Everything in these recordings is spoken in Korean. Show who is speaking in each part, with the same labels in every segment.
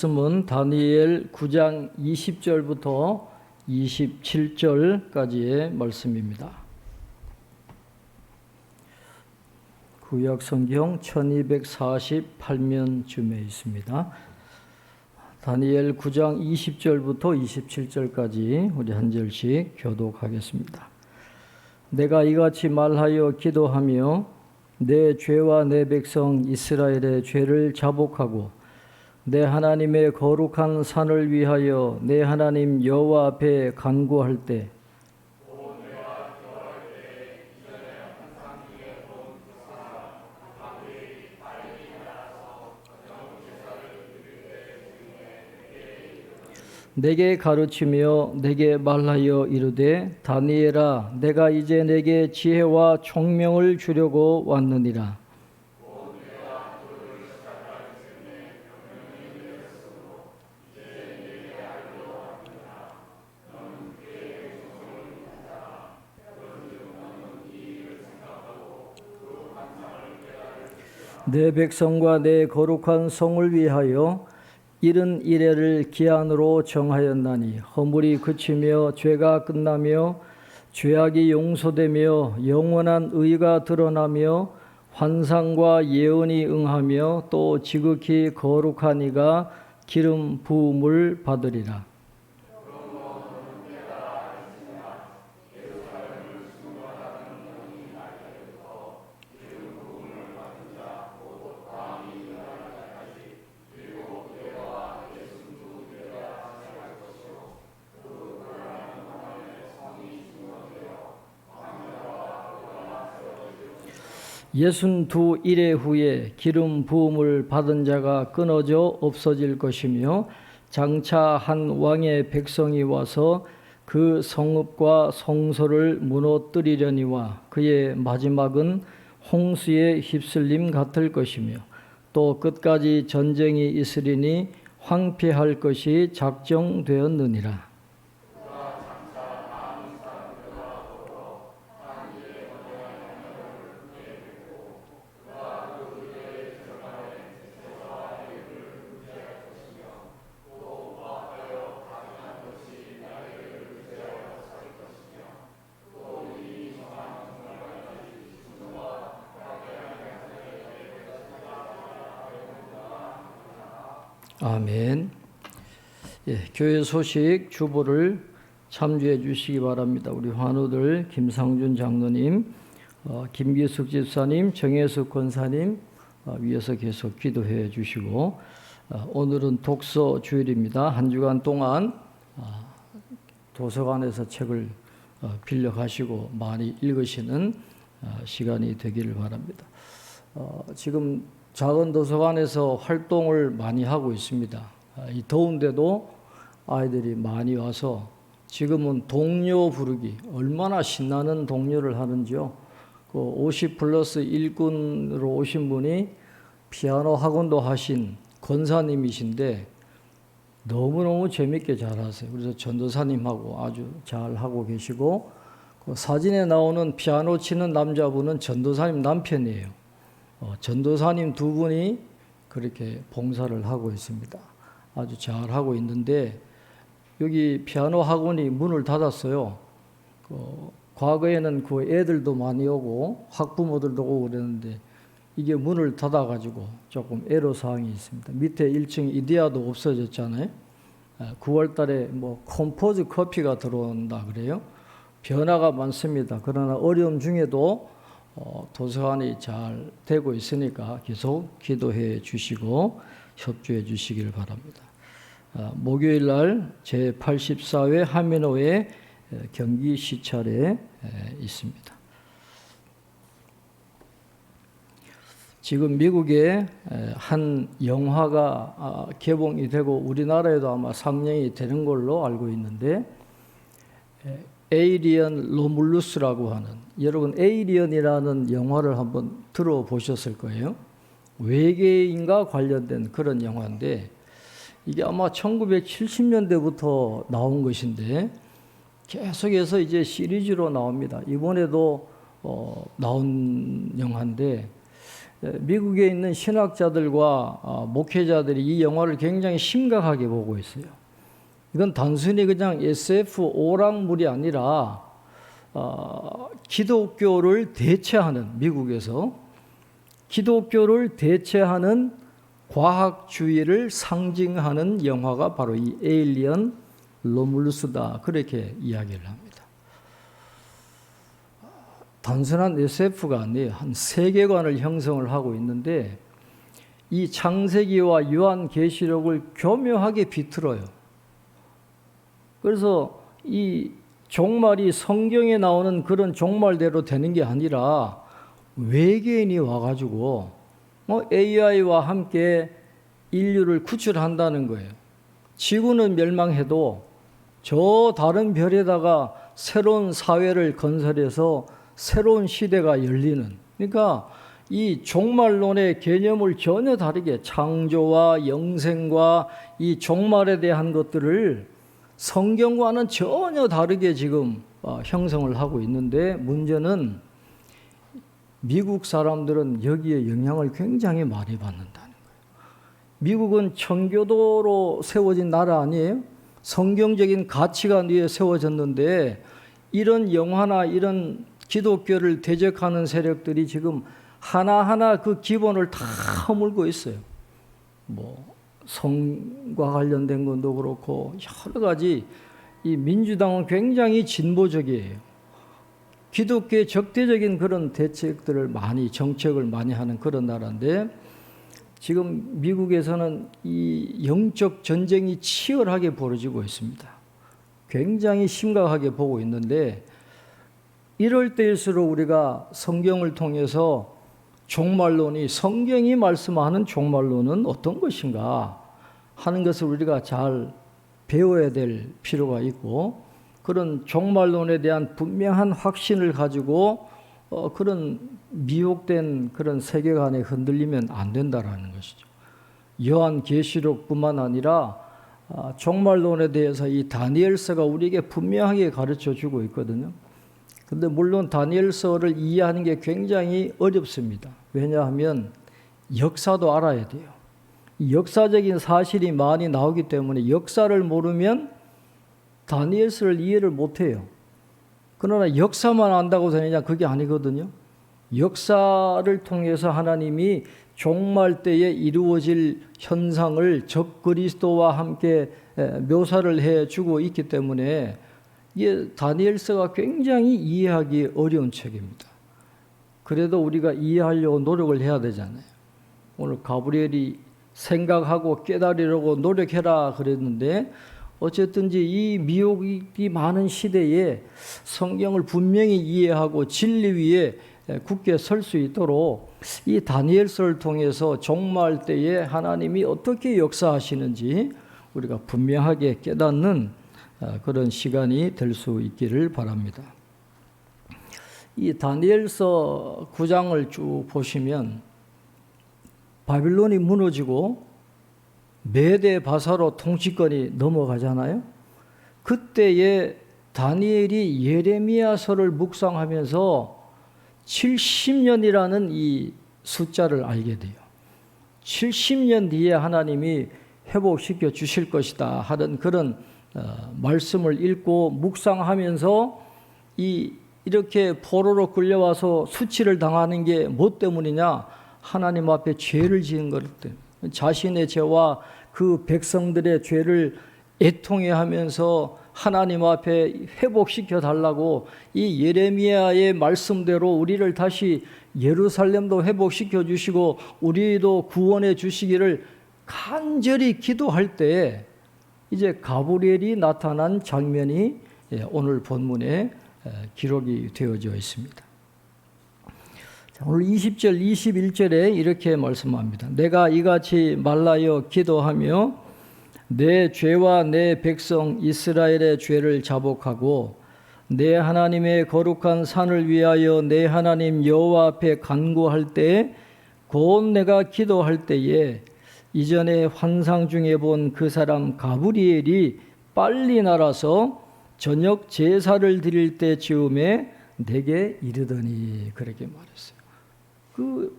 Speaker 1: 말씀은 다니엘 9장 20절부터 27절까지의 말씀입니다. 구약 성경 1248면쯤에 있습니다. 다니엘 9장 20절부터 27절까지 우리 한 절씩 교독하겠습니다. 내가 이같이 말하여 기도하며 내 죄와 내 백성 이스라엘의 죄를 자복하고 내 하나님의 거룩한 산을 위하여 내 하나님 여호와 앞에 간구할 때 내게 가르치며 내게 말하여 이르되 다니엘아 내가 이제 내게 지혜와 총명을 주려고 왔느니라. 내 백성과 내 거룩한 성을 위하여 이른 이래를 기한으로 정하였나니 허물이 그치며 죄가 끝나며 죄악이 용서되며 영원한 의가 드러나며 환상과 예언이 응하며 또 지극히 거룩한 이가 기름 부음을 받으리라. 예순두 이래 후에 기름 부음을 받은 자가 끊어져 없어질 것이며 장차 한 왕의 백성이 와서 그 성읍과 성소를 무너뜨리려니와 그의 마지막은 홍수에 휩쓸림 같을 것이며 또 끝까지 전쟁이 있으리니 황폐할 것이 작정되었느니라. 아멘. 교회 소식 주보를 참조해 주시기 바랍니다. 우리 환우들 김상준 장로님, 김기숙 집사님, 정혜숙 권사님 위에서 계속 기도해 주시고 오늘은 독서 주일입니다. 한 주간 동안 도서관에서 책을 빌려 가시고 많이 읽으시는 시간이 되기를 바랍니다. 지금 작은 도서관에서 활동을 많이 하고 있습니다. 이 더운데도 아이들이 많이 와서 지금은 동요 부르기 얼마나 신나는 동요를 하는지요. 50 플러스 일꾼으로 오신 분이 피아노 학원도 하신 권사님이신데 너무너무 재밌게 잘하세요. 그래서 전도사님하고 아주 잘하고 계시고 그 사진에 나오는 피아노 치는 남자분은 전도사님 남편이에요. 전도사님 두 분이 그렇게 봉사를 하고 있습니다. 아주 잘하고 있는데 여기 피아노 학원이 문을 닫았어요. 과거에는 그 애들도 많이 오고 학부모들도 오고 그랬는데 이게 문을 닫아가지고 조금 애로사항이 있습니다. 밑에 1층 이데아도 없어졌잖아요. 9월 달에 뭐 컴포즈 커피가 들어온다 그래요. 변화가 많습니다. 그러나 어려움 중에도 도서관이 잘 되고 있으니까 계속 기도해 주시고 협조해 주시기를 바랍니다. 목요일 날 제84회 하민호회 경기 시찰에 있습니다. 지금 미국에 한 영화가 개봉이 되고 우리나라에도 아마 상영이 되는 걸로 알고 있는데 에이리언 로물루스라고 하는, 여러분 에이리언이라는 영화를 한번 들어보셨을 거예요. 외계인과 관련된 그런 영화인데 이게 아마 1970년대부터 나온 것인데 계속해서 이제 시리즈로 나옵니다. 이번에도 나온 영화인데 미국에 있는 신학자들과 목회자들이 이 영화를 굉장히 심각하게 보고 있어요. 이건 단순히 그냥 SF 오락물이 아니라 기독교를 대체하는, 미국에서 기독교를 대체하는 과학주의를 상징하는 영화가 바로 이 에일리언 로뮬루스다, 그렇게 이야기를 합니다. 단순한 SF가 아니에요. 한 세계관을 형성을 하고 있는데 이 창세기와 요한계시록을 교묘하게 비틀어요. 그래서 이 종말이 성경에 나오는 그런 종말대로 되는 게 아니라 외계인이 와가지고 AI와 함께 인류를 구출한다는 거예요. 지구는 멸망해도 저 다른 별에다가 새로운 사회를 건설해서 새로운 시대가 열리는, 그러니까 이 종말론의 개념을 전혀 다르게 창조와 영생과 이 종말에 대한 것들을 성경과는 전혀 다르게 지금 형성을 하고 있는데, 문제는 미국 사람들은 여기에 영향을 굉장히 많이 받는다는 거예요. 미국은 청교도로 세워진 나라 아니에요? 성경적인 가치관 위에 세워졌는데 이런 영화나 이런 기독교를 대적하는 세력들이 지금 하나하나 그 기본을 다 허물고 있어요. 뭐 성과 관련된 것도 그렇고 여러 가지. 이 민주당은 굉장히 진보적이에요. 기독교의 적대적인 그런 대책들을 많이, 정책을 많이 하는 그런 나라인데 지금 미국에서는 이 영적 전쟁이 치열하게 벌어지고 있습니다. 굉장히 심각하게 보고 있는데 이럴 때일수록 우리가 성경을 통해서 종말론이, 성경이 말씀하는 종말론은 어떤 것인가 하는 것을 우리가 잘 배워야 될 필요가 있고, 그런 종말론에 대한 분명한 확신을 가지고 그런 미혹된 그런 세계관에 흔들리면 안 된다라는 것이죠. 요한계시록뿐만 아니라 종말론에 대해서 이 다니엘서가 우리에게 분명하게 가르쳐 주고 있거든요. 근데 물론 다니엘서를 이해하는 게 굉장히 어렵습니다. 왜냐하면 역사도 알아야 돼요. 역사적인 사실이 많이 나오기 때문에 역사를 모르면 다니엘서를 이해를 못해요. 그러나 역사만 안다고 되느냐? 그게 아니거든요. 역사를 통해서 하나님이 종말 때에 이루어질 현상을 적그리스도와 함께 묘사를 해주고 있기 때문에 이게 다니엘서가 굉장히 이해하기 어려운 책입니다. 그래도 우리가 이해하려고 노력을 해야 되잖아요. 오늘 가브리엘이 생각하고 깨달으려고 노력해라 그랬는데 어쨌든지 이 미혹이 많은 시대에 성경을 분명히 이해하고 진리 위에 굳게 설 수 있도록 이 다니엘서를 통해서 종말 때에 하나님이 어떻게 역사하시는지 우리가 분명하게 깨닫는 그런 시간이 될 수 있기를 바랍니다. 이 다니엘서 9장을 쭉 보시면 바빌론이 무너지고 메대 바사로 통치권이 넘어가잖아요. 그때에 다니엘이 예레미야서를 묵상하면서 70년이라는 이 숫자를 알게 돼요. 70년 뒤에 하나님이 회복시켜 주실 것이다 하는 그런 말씀을 읽고 묵상하면서 이렇게 포로로 끌려와서 수치를 당하는 게 뭐 때문이냐? 하나님 앞에 죄를 지은 것 때문에, 자신의 죄와 그 백성들의 죄를 애통해하면서 하나님 앞에 회복시켜 달라고 이 예레미야의 말씀대로 우리를 다시 예루살렘도 회복시켜 주시고 우리도 구원해 주시기를 간절히 기도할 때 이제 가브리엘이 나타난 장면이 오늘 본문에 기록이 되어져 있습니다. 오늘 20절, 21절에 이렇게 말씀합니다. 내가 이같이 말라여 기도하며 내 죄와 내 백성 이스라엘의 죄를 자복하고 내 하나님의 거룩한 산을 위하여 내 하나님 여호와 앞에 간구할 때 곧 내가 기도할 때에 이전에 환상 중에 본 그 사람 가브리엘이 빨리 날아서 저녁 제사를 드릴 때 즈음에 내게 이르더니, 그렇게 말했어요. 그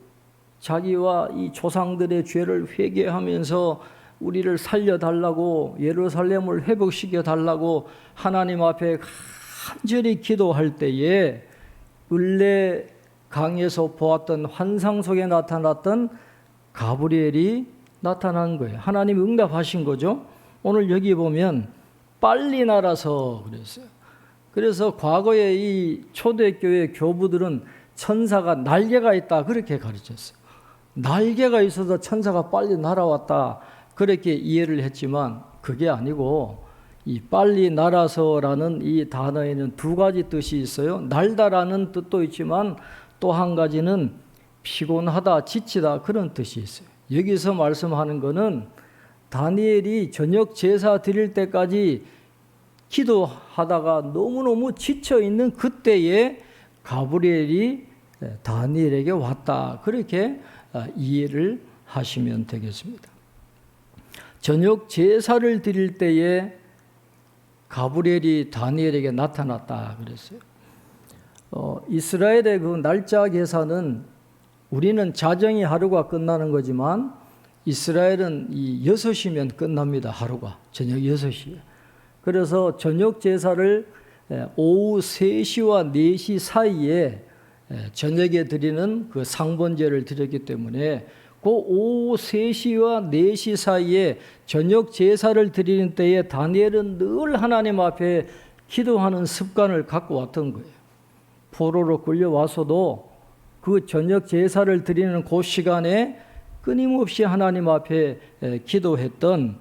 Speaker 1: 자기와 이 조상들의 죄를 회개하면서 우리를 살려달라고, 예루살렘을 회복시켜달라고 하나님 앞에 간절히 기도할 때에 을레 강에서 보았던 환상 속에 나타났던 가브리엘이 나타난 거예요. 하나님이 응답하신 거죠. 오늘 여기 보면 빨리 날아서 그랬어요. 그래서 과거에 이 초대교회 교부들은 천사가 날개가 있다 그렇게 가르쳤어요. 날개가 있어서 천사가 빨리 날아왔다 그렇게 이해를 했지만 그게 아니고 이 빨리 날아서라는 이 단어에는 두 가지 뜻이 있어요. 날다라는 뜻도 있지만 또 한 가지는 피곤하다, 지치다 그런 뜻이 있어요. 여기서 말씀하는 거는 다니엘이 저녁 제사 드릴 때까지 기도하다가 너무너무 지쳐 있는 그때에 가브리엘이 다니엘에게 왔다. 그렇게 이해를 하시면 되겠습니다. 저녁 제사를 드릴 때에 가브리엘이 다니엘에게 나타났다 그랬어요. 이스라엘의 그 날짜 계산은 우리는 자정이 하루가 끝나는 거지만 이스라엘은 이 6시면 끝납니다. 하루가 저녁 6시에. 그래서 저녁 제사를 오후 3시와 4시 사이에 저녁에 드리는 그 상번제를 드렸기 때문에 그 오후 3시와 4시 사이에 저녁 제사를 드리는 때에 다니엘은 늘 하나님 앞에 기도하는 습관을 갖고 왔던 거예요. 포로로 끌려와서도 그 저녁 제사를 드리는 그 시간에 끊임없이 하나님 앞에 기도했던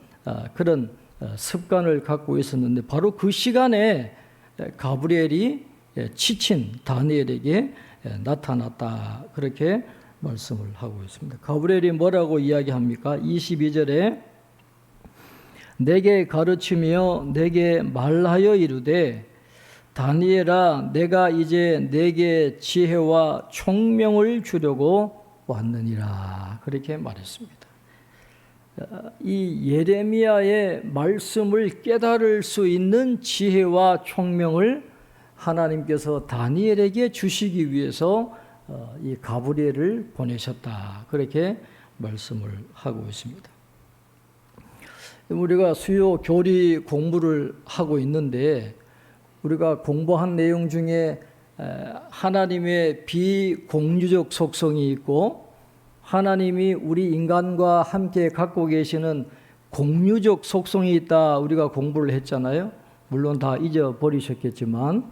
Speaker 1: 그런 습관을 갖고 있었는데 바로 그 시간에 가브리엘이 지친 다니엘에게 나타났다 그렇게 말씀을 하고 있습니다. 가브리엘이 뭐라고 이야기합니까? 22절에 내게 가르치며 내게 말하여 이르되 다니엘아 내가 이제 내게 지혜와 총명을 주려고 왔느니라 그렇게 말했습니다. 이 예레미야의 말씀을 깨달을 수 있는 지혜와 총명을 하나님께서 다니엘에게 주시기 위해서 이 가브리엘을 보내셨다 그렇게 말씀을 하고 있습니다. 우리가 수요 교리 공부를 하고 있는데 우리가 공부한 내용 중에 하나님의 비공유적 속성이 있고 하나님이 우리 인간과 함께 갖고 계시는 공유적 속성이 있다 우리가 공부를 했잖아요. 물론 다 잊어버리셨겠지만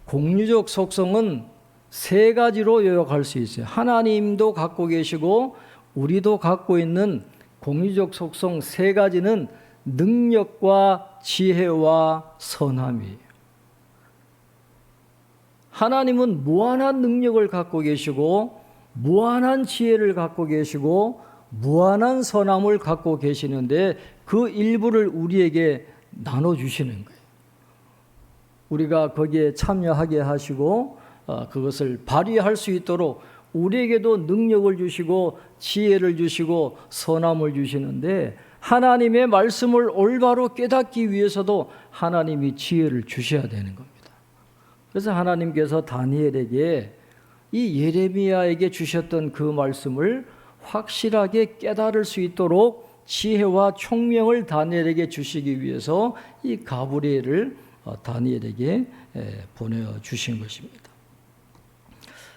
Speaker 1: 공유적 속성은 세 가지로 요약할 수 있어요. 하나님도 갖고 계시고 우리도 갖고 있는 공유적 속성 세 가지는 능력과 지혜와 선함이에요. 하나님은 무한한 능력을 갖고 계시고 무한한 지혜를 갖고 계시고 무한한 선함을 갖고 계시는데 그 일부를 우리에게 나눠주시는 거예요. 우리가 거기에 참여하게 하시고 그것을 발휘할 수 있도록 우리에게도 능력을 주시고 지혜를 주시고 선함을 주시는데 하나님의 말씀을 올바로 깨닫기 위해서도 하나님이 지혜를 주셔야 되는 겁니다. 그래서 하나님께서 다니엘에게 이 예레미야에게 주셨던 그 말씀을 확실하게 깨달을 수 있도록 지혜와 총명을 다니엘에게 주시기 위해서 이 가브리엘을 다니엘에게 보내주신 것입니다.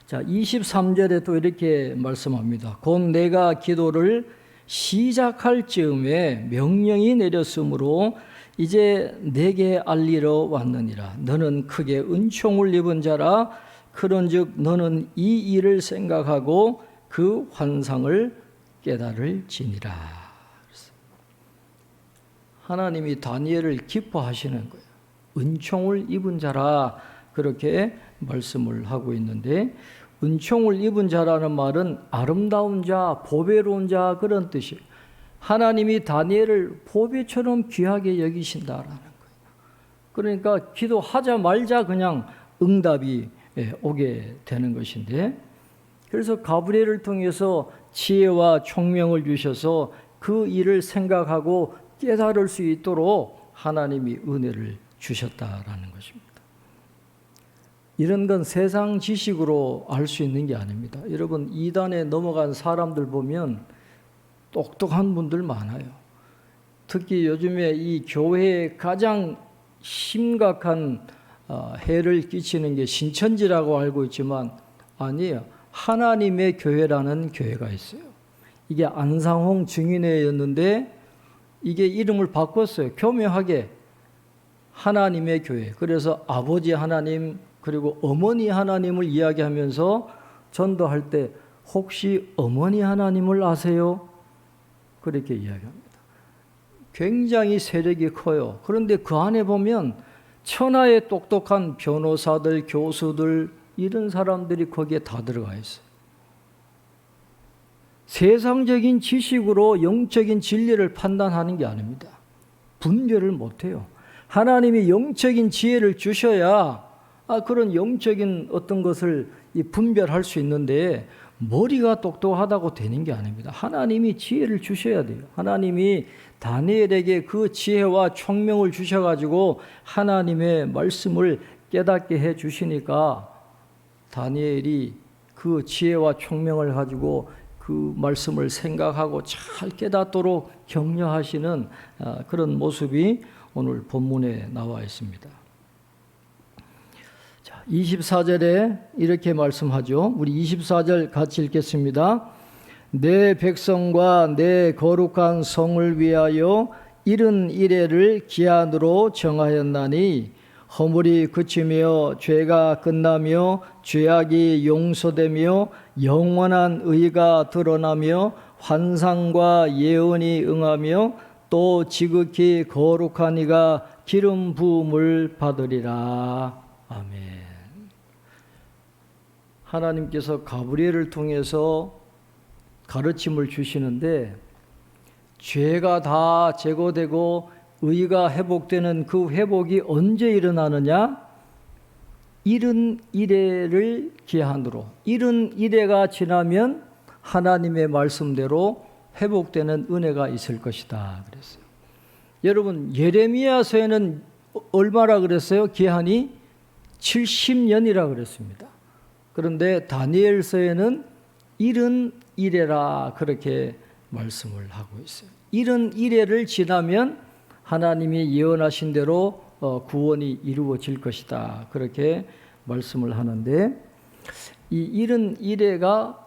Speaker 1: 자, 23절에 또 이렇게 말씀합니다. 곧 내가 기도를 시작할 즈음에 명령이 내렸으므로 이제 내게 알리러 왔느니라. 너는 크게 은총을 입은 자라. 그런즉 너는 이 일을 생각하고 그 환상을 깨달을지니라. 하나님이 다니엘을 기뻐하시는 거예요. 은총을 입은 자라 그렇게 말씀을 하고 있는데 은총을 입은 자라는 말은 아름다운 자, 보배로운 자 그런 뜻이에요. 하나님이 다니엘을 보배처럼 귀하게 여기신다라는 거예요. 그러니까 기도하자 말자 그냥 응답이 오게 되는 것인데 그래서 가브리엘을 통해서 지혜와 총명을 주셔서 그 일을 생각하고 깨달을 수 있도록 하나님이 은혜를 주셨다라는 것입니다. 이런 건 세상 지식으로 알 수 있는 게 아닙니다. 여러분, 이단에 넘어간 사람들 보면 똑똑한 분들 많아요. 특히 요즘에 이 교회에 가장 심각한 해를 끼치는 게 신천지라고 알고 있지만 아니에요. 하나님의 교회라는 교회가 있어요. 이게 안상홍 증인회였는데 이게 이름을 바꿨어요. 교묘하게 하나님의 교회. 그래서 아버지 하나님 그리고 어머니 하나님을 이야기하면서 전도할 때 혹시 어머니 하나님을 아세요? 그렇게 이야기합니다. 굉장히 세력이 커요. 그런데 그 안에 보면 천하의 똑똑한 변호사들, 교수들 이런 사람들이 거기에 다 들어가 있어요. 세상적인 지식으로 영적인 진리를 판단하는 게 아닙니다. 분별을 못해요. 하나님이 영적인 지혜를 주셔야 그런 영적인 어떤 것을 분별할 수 있는데 머리가 똑똑하다고 되는 게 아닙니다. 하나님이 지혜를 주셔야 돼요. 하나님이 다니엘에게 그 지혜와 총명을 주셔가지고 하나님의 말씀을 깨닫게 해 주시니까 다니엘이 그 지혜와 총명을 가지고 그 말씀을 생각하고 잘 깨닫도록 격려하시는 그런 모습이 오늘 본문에 나와 있습니다. 자, 24절에 이렇게 말씀하죠. 우리 24절 같이 읽겠습니다. 내 백성과 내 거룩한 성을 위하여 이른 이레를 기한으로 정하였나니 허물이 그치며 죄가 끝나며 죄악이 용서되며 영원한 의가 드러나며 환상과 예언이 응하며 또 지극히 거룩한 이가 기름 부음을 받으리라. 아멘. 하나님께서 가브리엘을 통해서 가르침을 주시는데 죄가 다 제거되고 의가 회복되는 그 회복이 언제 일어나느냐? 이른 이레를 기한으로, 이른 이레가 지나면 하나님의 말씀대로 회복되는 은혜가 있을 것이다 그랬어요. 여러분, 예레미야서에는 얼마라 그랬어요? 기한이 70년이라 그랬습니다. 그런데 다니엘서에는 이른 이레라 그렇게 말씀을 하고 있어요. 이른 이레를 지나면 하나님이 예언하신 대로 구원이 이루어질 것이다 그렇게 말씀을 하는데 이 이른 이레가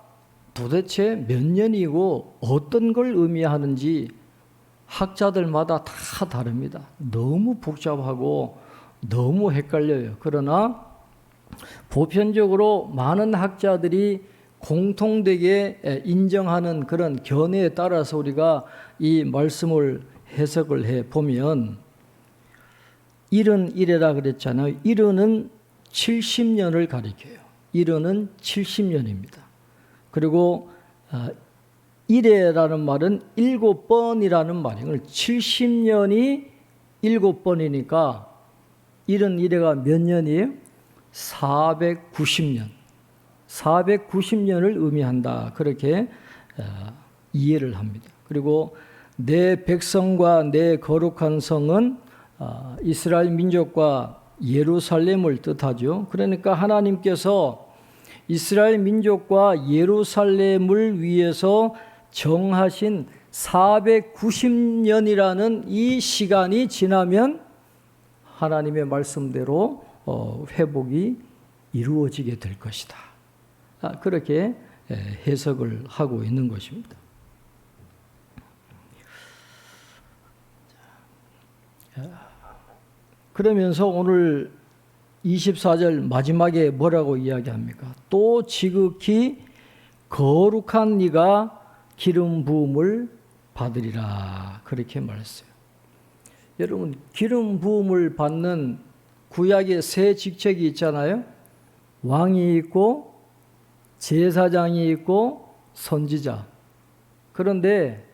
Speaker 1: 도대체 몇 년이고 어떤 걸 의미하는지 학자들마다 다 다릅니다. 너무 복잡하고 너무 헷갈려요. 그러나 보편적으로 많은 학자들이 공통되게 인정하는 그런 견해에 따라서 우리가 이 말씀을 해석을 해 보면 이른 이레라 그랬잖아요. 이른은 70년을 가리켜요. 이른은 70년입니다. 그리고 이레라는 말은 7번이라는 말이에요. 70년이 7번이니까 이른 이레가 몇 년이에요? 490년. 490년을 의미한다. 그렇게 이해를 합니다. 그리고 내 백성과 내 거룩한 성은 이스라엘 민족과 예루살렘을 뜻하죠. 그러니까 하나님께서 이스라엘 민족과 예루살렘을 위해서 정하신 490년이라는 이 시간이 지나면 하나님의 말씀대로 회복이 이루어지게 될 것이다. 그렇게 해석을 하고 있는 것입니다. 그러면서 오늘 24절 마지막에 뭐라고 이야기합니까? 또 지극히 거룩한 이가 기름 부음을 받으리라 그렇게 말했어요. 여러분, 기름 부음을 받는 구약의 세 직책이 있잖아요. 왕이 있고 제사장이 있고 선지자. 그런데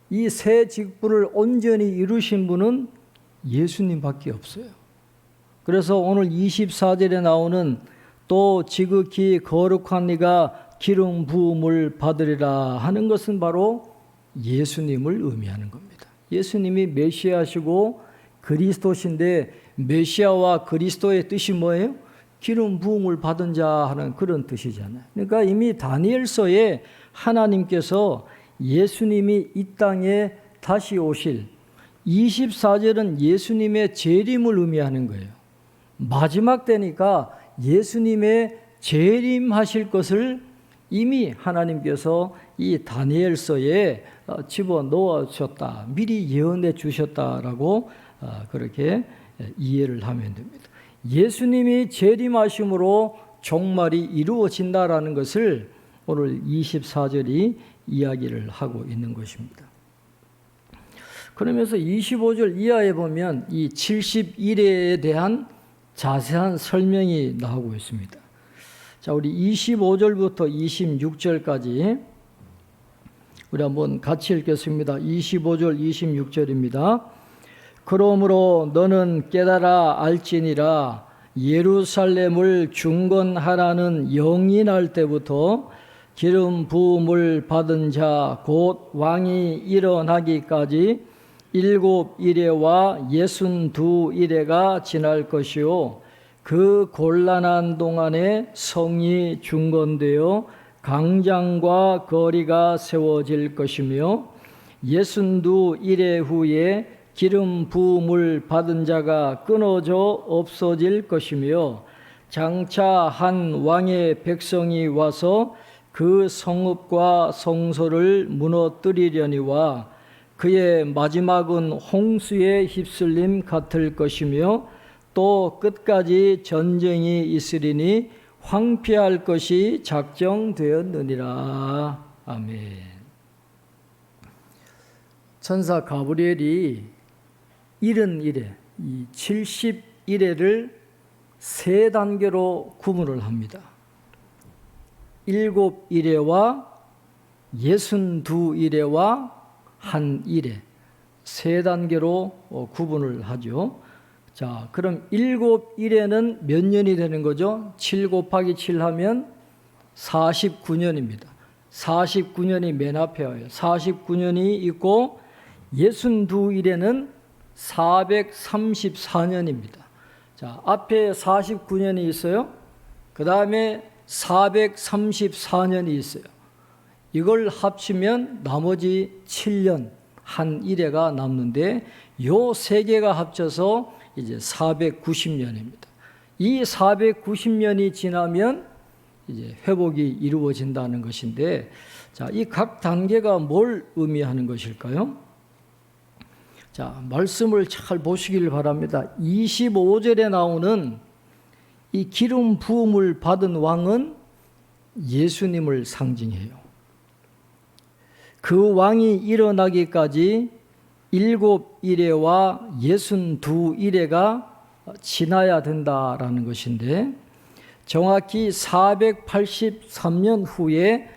Speaker 1: 이 세 직분을 온전히 이루신 분은 예수님밖에 없어요. 그래서 오늘 24절에 나오는 또 지극히 거룩한 이가 기름 부음을 받으리라 하는 것은 바로 예수님을 의미하는 겁니다. 예수님이 메시아시고 그리스도신데 메시아와 그리스도의 뜻이 뭐예요? 기름 부음을 받은 자 하는 그런 뜻이잖아요. 그러니까 이미 다니엘서에 하나님께서 예수님이 이 땅에 다시 오실 24절은 예수님의 재림을 의미하는 거예요. 마지막 때니까 예수님의 재림하실 것을 이미 하나님께서 이 다니엘서에 집어넣어 주셨다. 미리 예언해 주셨다라고 그렇게 이해를 하면 됩니다. 예수님이 재림하심으로 종말이 이루어진다라는 것을 오늘 24절이 이야기를 하고 있는 것입니다. 그러면서 25절 이하에 보면 이 70일에 대한 자세한 설명이 나오고 있습니다. 자, 우리 25절부터 26절까지 우리 한번 같이 읽겠습니다. 25절, 26절입니다. 그러므로 너는 깨달아 알지니라 예루살렘을 중건하라는 영이 날 때부터 기름 부음을 받은 자 곧 왕이 일어나기까지 7일에와 62일에가 지날 것이요 그 곤란한 동안에 성이 중건되어 강장과 거리가 세워질 것이며 62일에 후에 기름 부음을 받은 자가 끊어져 없어질 것이며 장차 한 왕의 백성이 와서 그 성읍과 성소를 무너뜨리려니와 그의 마지막은 홍수에 휩쓸림 같을 것이며 또 끝까지 전쟁이 있으리니 황폐할 것이 작정되었느니라. 아멘. 천사 가브리엘이 70일에 이 70일에를 세 단계로 구분을 합니다. 7일에와 62일에와 한 일에 세 단계로 구분을 하죠. 자, 그럼 7일에는 몇 년이 되는 거죠? 7 곱하기 7 하면 49년입니다. 49년이 맨 앞에 와요. 49년이 있고 62일에는 434년입니다. 자, 앞에 49년이 있어요. 그 다음에 434년이 있어요. 이걸 합치면 나머지 7년 한 일회가 남는데 요 세 개가 합쳐서 이제 490년입니다. 이 490년이 지나면 이제 회복이 이루어진다는 것인데, 자, 이 각 단계가 뭘 의미하는 것일까요? 자, 말씀을 잘 보시길 바랍니다. 25절에 나오는 이 기름 부음을 받은 왕은 예수님을 상징해요. 그 왕이 일어나기까지 7일에와 62일에가 지나야 된다라는 것인데, 정확히 483년 후에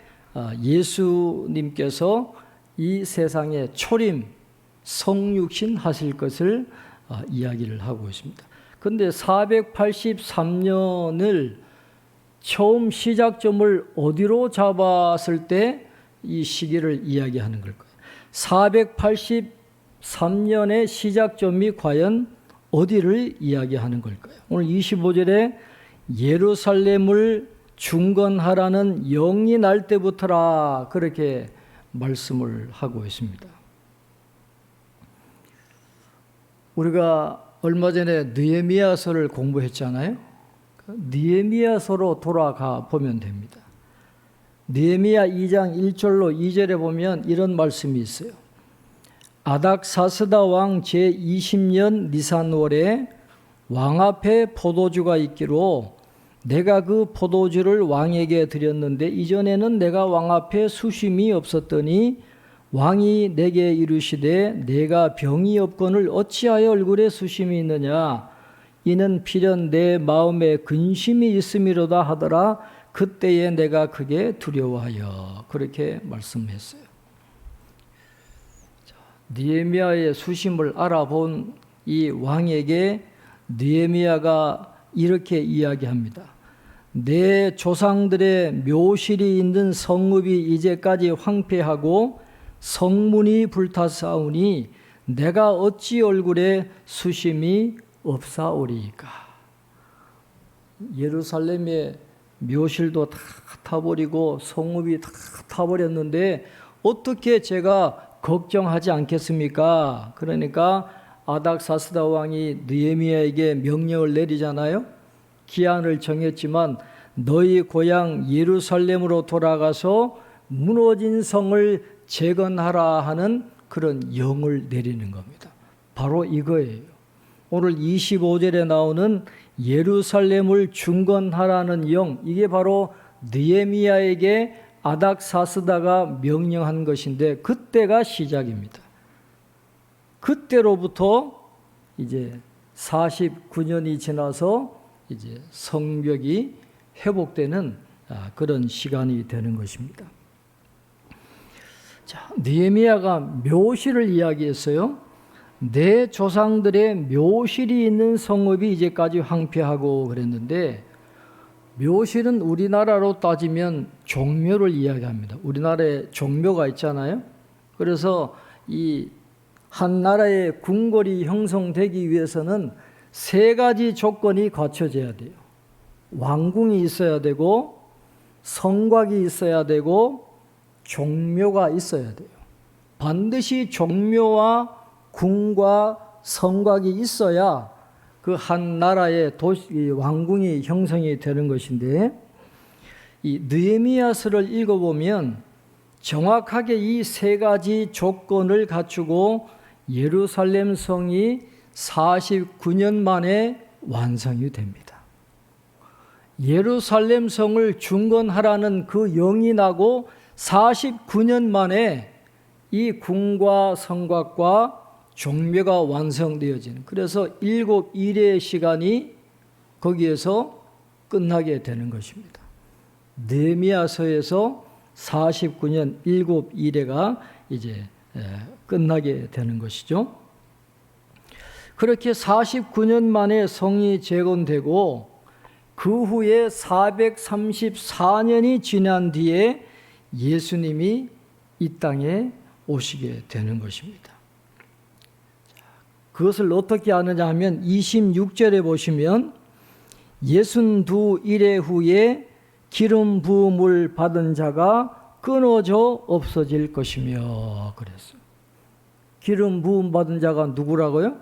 Speaker 1: 예수님께서 이 세상에 초림, 성육신 하실 것을 이야기를 하고 있습니다. 그런데 483년을 처음 시작점을 어디로 잡았을 때 이 시기를 이야기하는 걸까요? 483년의 시작점이 과연 어디를 이야기하는 걸까요? 오늘 25절에 예루살렘을 중건하라는 영이 날 때부터라 그렇게 말씀을 하고 있습니다. 우리가 얼마 전에 느헤미야서를 공부했잖아요. 느헤미야서로 돌아가 보면 됩니다. 느헤미야 2장 1절로 2절에 보면 이런 말씀이 있어요. 아닥사스다 왕 제20년 니산월에 왕 앞에 포도주가 있기로 내가 그 포도주를 왕에게 드렸는데 이전에는 내가 왕 앞에 수심이 없었더니 왕이 내게 이르시되 내가 병이 없거늘 어찌하여 얼굴에 수심이 있느냐 이는 필연 내 마음에 근심이 있음이로다 하더라. 그때에 내가 크게 두려워하여 그렇게 말씀했어요. 느헤미야의 수심을 알아본 이 왕에게 느헤미야가 이렇게 이야기합니다. 내 조상들의 묘실이 있는 성읍이 이제까지 황폐하고 성문이 불타사오니 내가 어찌 얼굴에 수심이 없사오리이까. 예루살렘의 묘실도 다 타버리고 성읍이 다 타버렸는데 어떻게 제가 걱정하지 않겠습니까? 그러니까 아닥사스다 왕이 느헤미야에게 명령을 내리잖아요. 기한을 정했지만 너희 고향 예루살렘으로 돌아가서 무너진 성을 재건하라 하는 그런 영을 내리는 겁니다. 바로 이거예요. 오늘 25절에 나오는 예루살렘을 중건하라는 영, 이게 바로 느헤미야에게 아닥사스다가 명령한 것인데 그때가 시작입니다. 그때로부터 이제 49년이 지나서 이제 성벽이 회복되는 그런 시간이 되는 것입니다. 자, 느헤미야가 묘실을 이야기했어요. 내 조상들의 묘실이 있는 성읍이 이제까지 황폐하고 그랬는데, 묘실은 우리나라로 따지면 종묘를 이야기합니다. 우리나라에 종묘가 있잖아요. 그래서 이 한 나라의 궁궐이 형성되기 위해서는 세 가지 조건이 갖춰져야 돼요. 왕궁이 있어야 되고, 성곽이 있어야 되고, 종묘가 있어야 돼요. 반드시 종묘와 궁과 성곽이 있어야 그 한 나라의 도시, 왕궁이 형성이 되는 것인데, 이 느헤미야서를 읽어보면 정확하게 이 세 가지 조건을 갖추고 예루살렘 성이 49년 만에 완성이 됩니다. 예루살렘 성을 중건하라는 그 영이 나고 49년 만에 이 궁과 성곽과 종묘가 완성되어지는, 그래서 7일의 시간이 거기에서 끝나게 되는 것입니다. 느헤미야서에서 49년 7일에가 이제 끝나게 되는 것이죠. 그렇게 49년 만에 성이 재건되고 그 후에 434년이 지난 뒤에 예수님이 이 땅에 오시게 되는 것입니다. 그것을 어떻게 아느냐 하면 26절에 보시면 62일의 후에 기름 부음을 받은 자가 끊어져 없어질 것이며 그랬어요. 기름 부음 받은 자가 누구라고요?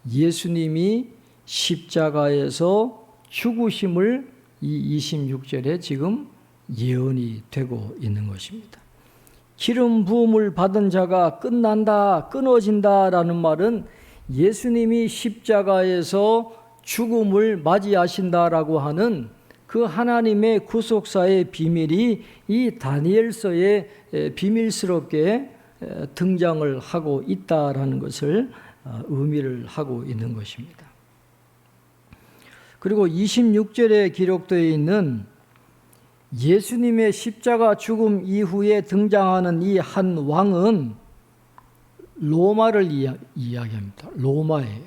Speaker 1: 예수님이 십자가에서 죽으심을 이 26절에 지금 예언이 되고 있는 것입니다. 기름 부음을 받은 자가 끝난다, 끊어진다라는 말은 예수님이 십자가에서 죽음을 맞이하신다라고 하는 그 하나님의 구속사의 비밀이 이 다니엘서에 비밀스럽게 등장을 하고 있다라는 것을 의미를 하고 있는 것입니다. 그리고 26절에 기록되어 있는 예수님의 십자가 죽음 이후에 등장하는 이 한 왕은 로마를 이야기합니다. 로마예요.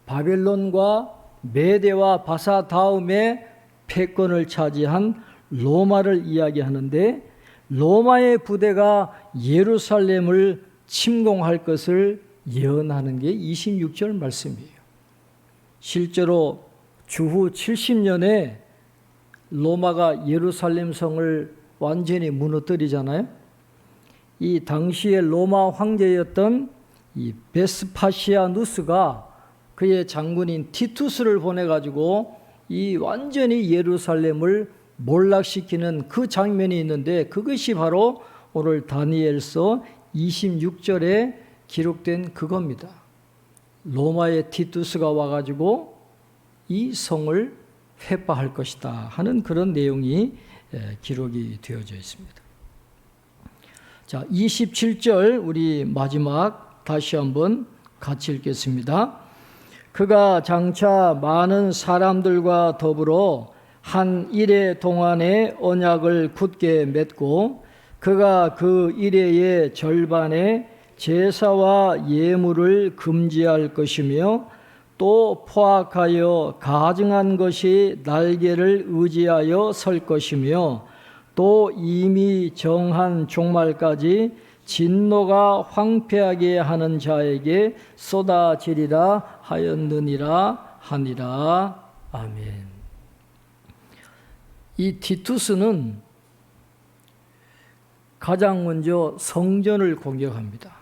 Speaker 1: 바벨론과 메대와 바사 다음에 패권을 차지한 로마를 이야기하는데, 로마의 부대가 예루살렘을 침공할 것을 예언하는 게 26절 말씀이에요. 실제로 주후 70년에 로마가 예루살렘 성을 완전히 무너뜨리잖아요. 이 당시의 로마 황제였던 이 베스파시아누스가 그의 장군인 티투스를 보내가지고 이 완전히 예루살렘을 몰락시키는 그 장면이 있는데, 그것이 바로 오늘 다니엘서 26절에 기록된 그겁니다. 로마의 티투스가 와가지고 이 성을 회파할 것이다 하는 그런 내용이 기록이 되어져 있습니다. 자, 27절 우리 마지막 다시 한번 같이 읽겠습니다. 그가 장차 많은 사람들과 더불어 한 일해 동안의 언약을 굳게 맺고 그가 그 일해의 절반에 제사와 예물을 금지할 것이며 또 포악하여 가증한 것이 날개를 의지하여 설 것이며 또 이미 정한 종말까지 진노가 황폐하게 하는 자에게 쏟아지리라 하였느니라 하니라. 아멘. 이 티투스는 가장 먼저 성전을 공격합니다.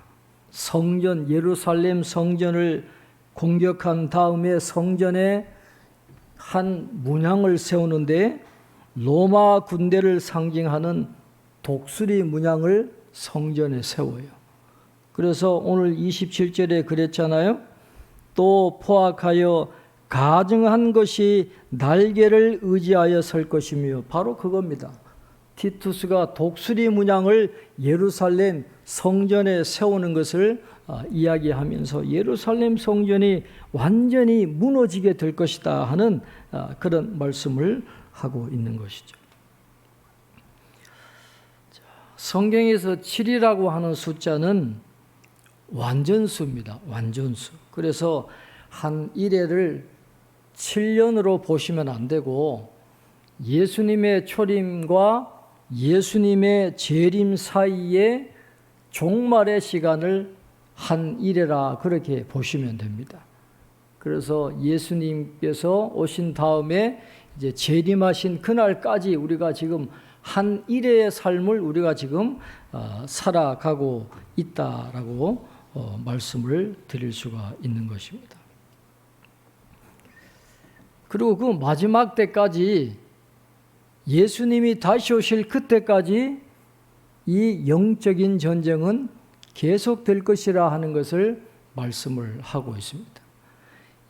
Speaker 1: 성전, 예루살렘 성전을 공격한 다음에 성전에 한 문양을 세우는데 로마 군대를 상징하는 독수리 문양을 성전에 세워요. 그래서 오늘 27절에 그랬잖아요. 또 포악하여 가증한 것이 날개를 의지하여 설 것이며, 바로 그겁니다. 티투스가 독수리 문양을 예루살렘 성전에 세우는 것을 이야기하면서 예루살렘 성전이 완전히 무너지게 될 것이다 하는 그런 말씀을 하고 있는 것이죠. 성경에서 7이라고 하는 숫자는 완전수입니다. 완전수. 그래서 한 일회를 7년으로 보시면 안 되고 예수님의 초림과 예수님의 재림 사이에 종말의 시간을 한 일회라 그렇게 보시면 됩니다. 그래서 예수님께서 오신 다음에 이제 재림하신 그날까지 우리가 지금 한 일회의 삶을 우리가 지금 살아가고 있다라고 말씀을 드릴 수가 있는 것입니다. 그리고 그 마지막 때까지 예수님이 다시 오실 그때까지 이 영적인 전쟁은 계속될 것이라 하는 것을 말씀을 하고 있습니다.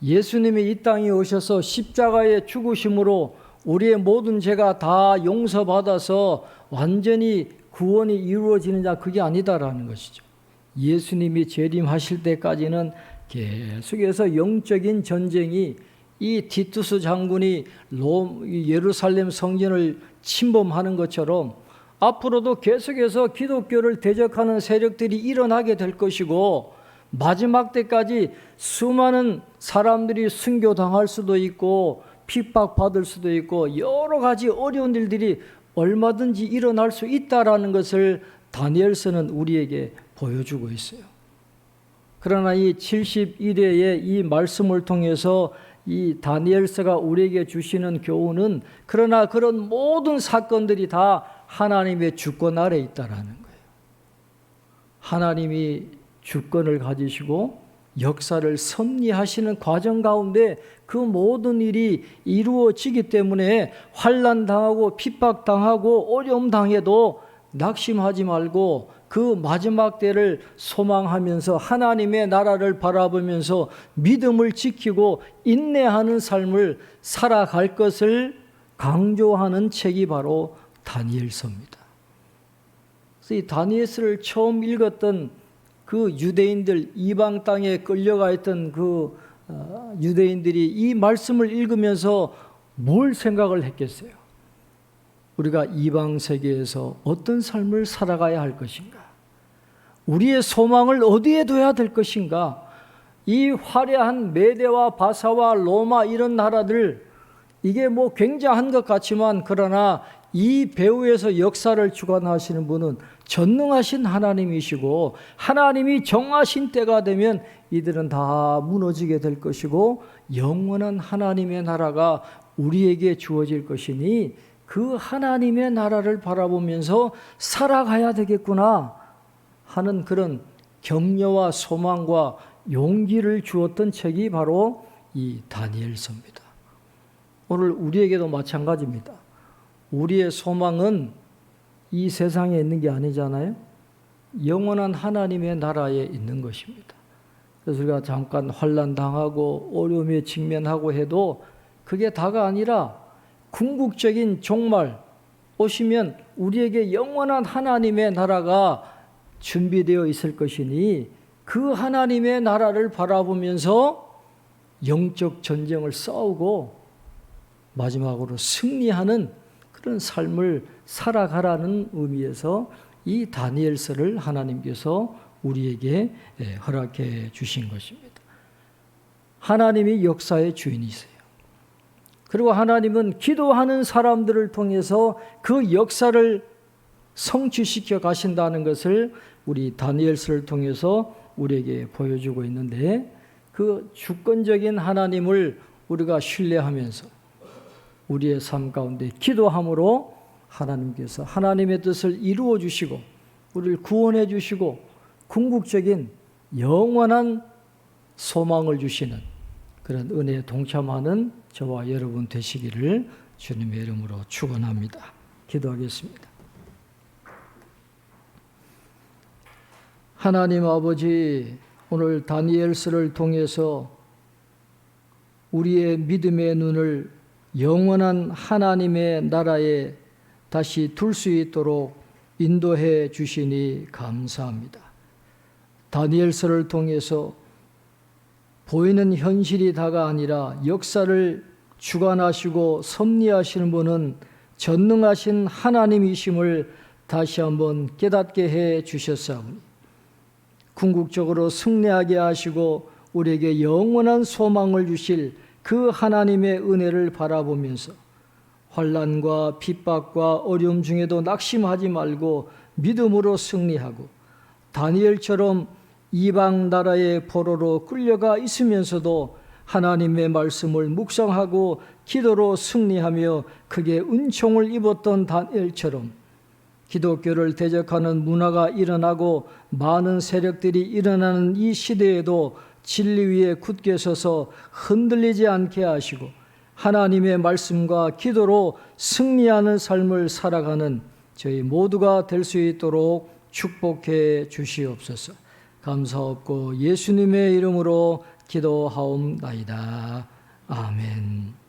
Speaker 1: 예수님이 이 땅에 오셔서 십자가의 죽으심으로 우리의 모든 죄가 다 용서받아서 완전히 구원이 이루어지는 자, 그게 아니다라는 것이죠. 예수님이 재림하실 때까지는 계속해서 영적인 전쟁이, 이 티투스 장군이 예루살렘 성전을 침범하는 것처럼 앞으로도 계속해서 기독교를 대적하는 세력들이 일어나게 될 것이고, 마지막 때까지 수많은 사람들이 순교당할 수도 있고 핍박받을 수도 있고 여러 가지 어려운 일들이 얼마든지 일어날 수 있다라는 것을 다니엘서는 우리에게 보여주고 있어요. 그러나 이 71회의 이 말씀을 통해서 이 다니엘서가 우리에게 주시는 교훈은, 그러나 그런 모든 사건들이 다 하나님의 주권 아래 있다라는 거예요. 하나님이 주권을 가지시고 역사를 섭리하시는 과정 가운데 그 모든 일이 이루어지기 때문에 환난 당하고 핍박 당하고 어려움 당해도 낙심하지 말고 그 마지막 때를 소망하면서 하나님의 나라를 바라보면서 믿음을 지키고 인내하는 삶을 살아갈 것을 강조하는 책이 바로 다니엘서입니다. 그래서 이 다니엘서를 처음 읽었던 그 유대인들, 이방 땅에 끌려가 있던 그 유대인들이 이 말씀을 읽으면서 뭘 생각을 했겠어요? 우리가 이방 세계에서 어떤 삶을 살아가야 할 것인가? 우리의 소망을 어디에 둬야 될 것인가? 이 화려한 메대와 바사와 로마 이런 나라들, 이게 뭐 굉장한 것 같지만, 그러나 이 배후에서 역사를 주관하시는 분은 전능하신 하나님이시고, 하나님이 정하신 때가 되면 이들은 다 무너지게 될 것이고 영원한 하나님의 나라가 우리에게 주어질 것이니 그 하나님의 나라를 바라보면서 살아가야 되겠구나 하는 그런 격려와 소망과 용기를 주었던 책이 바로 이 다니엘서입니다. 오늘 우리에게도 마찬가지입니다. 우리의 소망은 이 세상에 있는 게 아니잖아요. 영원한 하나님의 나라에 있는 것입니다. 그래서 우리가 잠깐 환난 당하고 어려움에 직면하고 해도 그게 다가 아니라 궁극적인 종말 오시면 우리에게 영원한 하나님의 나라가 준비되어 있을 것이니 그 하나님의 나라를 바라보면서 영적 전쟁을 싸우고 마지막으로 승리하는 그런 삶을 살아가라는 의미에서 이 다니엘서를 하나님께서 우리에게 허락해 주신 것입니다. 하나님이 역사의 주인이세요. 그리고 하나님은 기도하는 사람들을 통해서 그 역사를 성취시켜 가신다는 것을 우리 다니엘서를 통해서 우리에게 보여주고 있는데, 그 주권적인 하나님을 우리가 신뢰하면서 우리의 삶 가운데 기도함으로 하나님께서 하나님의 뜻을 이루어 주시고 우리를 구원해 주시고 궁극적인 영원한 소망을 주시는 그런 은혜에 동참하는 저와 여러분 되시기를 주님의 이름으로 축원합니다. 기도하겠습니다. 하나님 아버지, 오늘 다니엘서를 통해서 우리의 믿음의 눈을 영원한 하나님의 나라에 다시 둘 수 있도록 인도해 주시니 감사합니다. 다니엘서를 통해서 보이는 현실이 다가 아니라 역사를 주관하시고 섭리하시는 분은 전능하신 하나님이심을 다시 한번 깨닫게 해 주셨사오니 궁극적으로 승리하게 하시고 우리에게 영원한 소망을 주실 그 하나님의 은혜를 바라보면서 환난과 핍박과 어려움 중에도 낙심하지 말고 믿음으로 승리하고 다니엘처럼 이방 나라의 포로로 끌려가 있으면서도 하나님의 말씀을 묵상하고 기도로 승리하며 크게 은총을 입었던 다니엘처럼 기독교를 대적하는 문화가 일어나고 많은 세력들이 일어나는 이 시대에도 진리 위에 굳게 서서 흔들리지 않게 하시고 하나님의 말씀과 기도로 승리하는 삶을 살아가는 저희 모두가 될 수 있도록 축복해 주시옵소서. 감사없고 예수님의 이름으로 기도하옵나이다. 아멘.